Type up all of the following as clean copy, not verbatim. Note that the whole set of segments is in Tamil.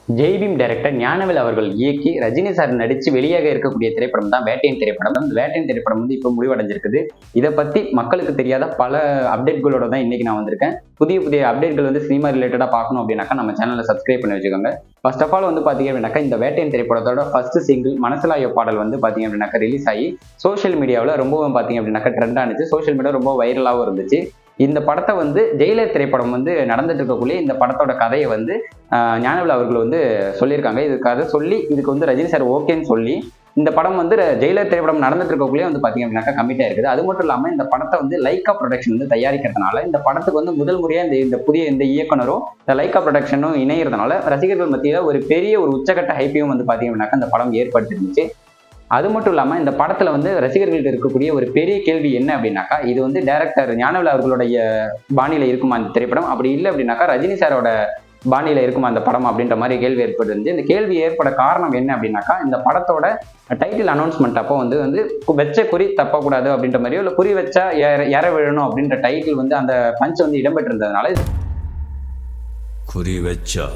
ஜெய்பீம் டைரக்டர் ஞானவேல் அவர்கள் இயக்கி ரஜினி சார் நடிச்சு வெளியாக இருக்கக்கூடிய திரைப்படம் தான் வேட்டையின் திரைப்படம். இந்த வேட்டையின் திரைப்படம் வந்து இப்போ முடிவடைஞ்சிருக்குது. இதை பத்தி மக்களுக்கு தெரியாத பல அப்டேட்களோட தான் இன்னைக்கு நான் வந்திருக்கேன். புதிய புதிய அப்டேட்கள் வந்து சினிமா ரிலேட்டடா பார்க்கணும் அப்படின்னாக்கா நம்ம சேனலை சப்ஸ்கிரைப் பண்ணி வச்சுக்கோங்க. ஃபர்ஸ்ட் ஆஃப் ஆல் வந்து பாத்தீங்க அப்படின்னாக்கா இந்த வேட்டையின் திரைப்படத்தோட ஃபர்ஸ்ட் சிங்கிள் மனசிலாய பாடல் வந்து பாத்தீங்க அப்படின்னாக்கா ரிலீஸ் ஆகி சோஷியல் மீடியாவில் ரொம்பவும் பாத்தீங்க அப்படின்னாக்கா ட்ரெண்ட் ஆனிச்சு. சோஷியல் மீடியா ரொம்ப வைரலாகவும் இருந்துச்சு. இந்த படத்தை வந்து ஜெயிலர் திரைப்படம் வந்து நடந்துட்டு இருக்கக்கூடிய இந்த படத்தோட கதையை வந்து ஞானவேல் அவர்கள் வந்து சொல்லியிருக்காங்க. இது கதை சொல்லி இதுக்கு வந்து ரஜினி சார் ஓகேன்னு சொல்லி இந்த படம் வந்து ஜெயிலர் திரைப்படம் நடந்துட்டு இருக்கக்குள்ளே வந்து பாத்தீங்க அப்படின்னாக்கா கமிட் ஆயிருக்குது. அது மட்டும் இல்லாம இந்த படத்தை வந்து லைக்கா ப்ரொடக்ஷன் வந்து தயாரிக்கிறதுனால இந்த படத்துக்கு வந்து முதல் முறையா இந்த புதிய இந்த இயக்குனரும் இந்த லைக்கா ப்ரொடக்ஷனும் இணையறதுனால ரசிகர்கள் மத்தியில ஒரு பெரிய ஒரு உச்சகட்ட ஹைப்பையும் வந்து பாத்தீங்க அப்படின்னாக்கா இந்த படம் ஏற்படுத்திருந்துச்சு. அது மட்டும் இல்லாம இந்த படத்துல வந்து ரசிகர்கள்ட்ட இருக்கக்கூடிய ஒரு பெரிய கேள்வி என்ன அப்படின்னாக்கா, இது வந்து டைரக்டர் ஞானவேல் அவர்களுடைய பாணியில இருக்குமா இந்த திரைப்படம்? அப்படி இல்லை அப்படின்னாக்கா ரஜினி சாரோட பாணியில இருக்குமா இந்த படம் அப்படின்ற மாதிரி கேள்வி ஏற்பட்டுருந்துச்சு. இந்த கேள்வி ஏற்பட காரணம் என்ன அப்படின்னாக்கா, இந்த படத்தோட டைட்டில் அனௌன்ஸ்மெண்ட் அப்போ வந்து வச்ச குறி தப்பக்கூடாது அப்படின்ற மாதிரியோ இல்லை குறி வச்சா எற விழணும் அப்படின்ற டைட்டில் வந்து அந்த பஞ்ச் வந்து இடம்பெற்றிருந்ததுனால குறி வச்சா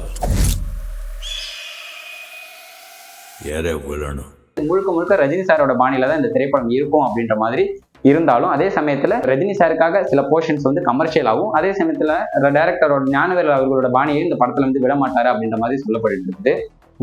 எற விழணும் முழுக்க முழுக்க ரஜினி சாரோட பாணியில தான் இந்த திரைப்படம் இருக்கும் அப்படின்ற மாதிரி இருந்தாலும் அதே சமயத்துல ரஜினி சாருக்காக சில போர்ஷன்ஸ் வந்து கமர்ஷியல் ஆகும். அதே சமயத்துல டைரக்டரோட ஞானவேல் அவர்களோட பாணியை இந்த படத்துல வந்து விட மாட்டாரு அப்படின்ற மாதிரி சொல்லப்பட்டு இருக்குது.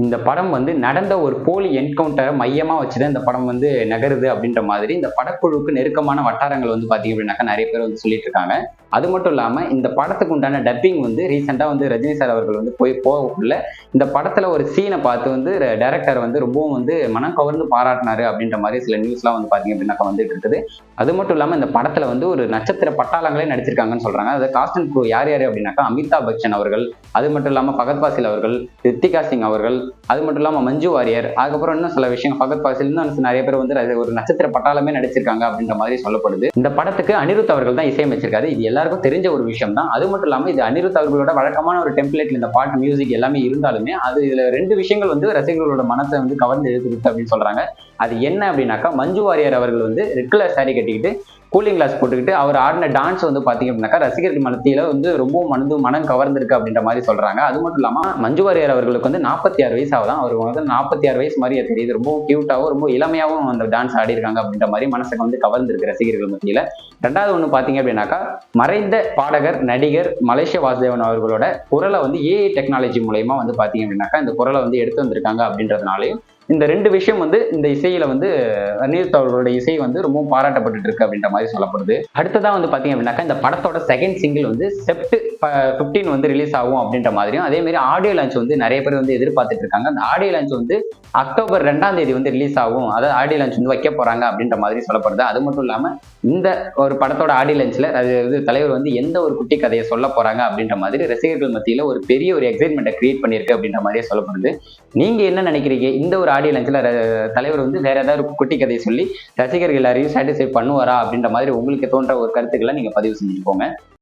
இந்த படம் வந்து நடந்த ஒரு போலி என்கவுண்டரை மையமா வச்சுதான் இந்த படம் வந்து நகருது அப்படின்ற மாதிரி இந்த படக்குழுவுக்கு நெருக்கமான வட்டாரங்கள் வந்து பாத்தீங்க அப்படின்னாக்கா நிறைய பேர் வந்து சொல்லிட்டு இருக்காங்க. அது மட்டும் இல்லாம இந்த படத்துக்கு உண்டான டப்பிங் வந்து ரீசெண்டா வந்து ரஜினி சார் அவர்கள் வந்து போகக்குள்ள இந்த படத்துல ஒரு சீனை பார்த்து வந்து டைரக்டர் வந்து ரொம்பவும் வந்து மனம் கவர்ந்து பாராட்டினாரு அப்படின்ற மாதிரி சில நியூஸ்லாம் வந்து பாத்தீங்க அப்படின்னாக்கா வந்துட்டு இருக்குது. அது மட்டும் இல்லாம இந்த படத்துல வந்து ஒரு நட்சத்திர பட்டாளங்களே நடிச்சிருக்காங்கன்னு சொல்றாங்க. அது காஸ்ட் அண்ட் க்ரூ யார் யாரு அப்படின்னாக்கா அமிதாப் பச்சன் அவர்கள், அது மட்டும் இல்லாம பகத் பாசில் அவர்கள், ரித்திகா சிங் அவர்கள், அது மட்டும் இல்லாம மஞ்சு வாரியர், அதுக்கப்புறம் இன்னும் சில விஷயம் பகத் பாசில் நிறைய பேர் வந்து ஒரு நட்சத்திர பட்டாளமே நடிச்சிருக்காங்க அப்படின்ற மாதிரி சொல்லப்படுது. இந்த படத்துக்கு அனிருத் அவர்கள் தான் இசையமைச்சிருக்காரு. இது எல்லாருக்கும் தெரிஞ்ச ஒரு விஷயம் தான். அது மட்டும் இல்லாம இது அனிருத் அவர்களோட வழக்கமான ஒரு டெம்ப்ளேட்ல இந்த பாட்டு மியூசிக் எல்லாமே இருந்தாலுமே அது இதுல ரெண்டு விஷயங்கள் வந்து ரசிகர்களோட மனத்தை வந்து கவர்ந்து எழுத்துருக்கு அப்படின்னு சொல்றாங்க. அது என்ன அப்படின்னாக்கா மஞ்சு வாரியர் அவர்கள் வந்து ரெட் கலர் சாரி கட்டிக்கிட்டு கூலிங் கிளாஸ் போட்டுக்கிட்டு அவர் ஆடின டான்ஸ் வந்து பாத்தீங்க அப்படின்னாக்கா ரசிகர்கள் மனத்தில வந்து ரொம்ப மனம் கவர்ந்திருக்கு அப்படின்ற மாதிரி சொல்றாங்க. அது மட்டும் இல்லாம மஞ்சு வாரியர் அவர்களுக்கு வந்து 46 வயசு ஆகுதான். அவருக்கு வந்து 46 வயசு மாதிரியே தெரியுது. ரொம்ப கியூட்டாவும் ரொம்ப இளமையாவும் அந்த டான்ஸ் ஆடி இருக்காங்க அப்படின்ற மாதிரி மனசுக்கு வந்து கவர்ந்திருக்கு ரசிகர்கள் மத்தியில. ரெண்டாவது ஒண்ணு பாத்தீங்க அப்படின்னாக்கா மறைந்த பாடகர் நடிகர் மலேசியா வாசுதேவன் அவர்களோட குரலை வந்து ஏஐ டெக்னாலஜி மூலயமா வந்து பாத்தீங்க அப்படின்னாக்கா இந்த குரலை வந்து எடுத்து வந்திருக்காங்க அப்படின்றதுனாலையும் இந்த ரெண்டு விஷயம் வந்து இந்த இசையில வந்து அனிருத் அவர்களோட இசை வந்து ரொம்ப பாராட்டப்பட்டு இருக்கு அப்படின்ற மாதிரி சொல்லப்படுது. அடுத்ததா வந்து பாத்தீங்க அப்படின்னாக்கா இந்த படத்தோட செகண்ட் சிங்கிள் வந்து செப்ட் 15 வந்து ரிலீஸ் ஆகும் அப்படின்ற மாதிரியும் அதே மாதிரி ஆடியோ லான்ச் வந்து நிறைய பேர் வந்து எதிர்பார்த்துட்டு இருக்காங்க. அந்த ஆடியோ லான்ச் வந்து அக்டோபர் 2ஆம் தேதி வந்து ரிலீஸ் ஆகும், அதாவது ஆடியோ லான்ச் வந்து வைக்க போறாங்க அப்படின்ற மாதிரி சொல்லப்படுது. அது மட்டும் இல்லாம இந்த ஒரு படத்தோட ஆடியோ லான்ச்ல தலைவர் வந்து எந்த ஒரு குட்டி கதையை சொல்ல போறாங்க அப்படின்ற மாதிரி ரசிகர்கள் மத்தியில ஒரு பெரிய ஒரு எக்ஸைட்மெண்ட்டை கிரியேட் பண்ணிருக்கு அப்படின்ற மாதிரியே சொல்லப்படுது. நீங்க என்ன நினைக்கிறீங்க? இந்த ஒரு ஆடியோ லான்ச்ல தலைவர் வந்து வேற ஏதாவது குட்டி கதையை சொல்லி ரசிகர்கள் எல்லாரையும் சாட்டிஸ்ஃபை பண்ணுவாரா அப்படின்ற மாதிரி உங்களுக்கு தோன்ற ஒரு கருத்துக்களை நீங்க பதிவு செஞ்சுட்டு போங்க.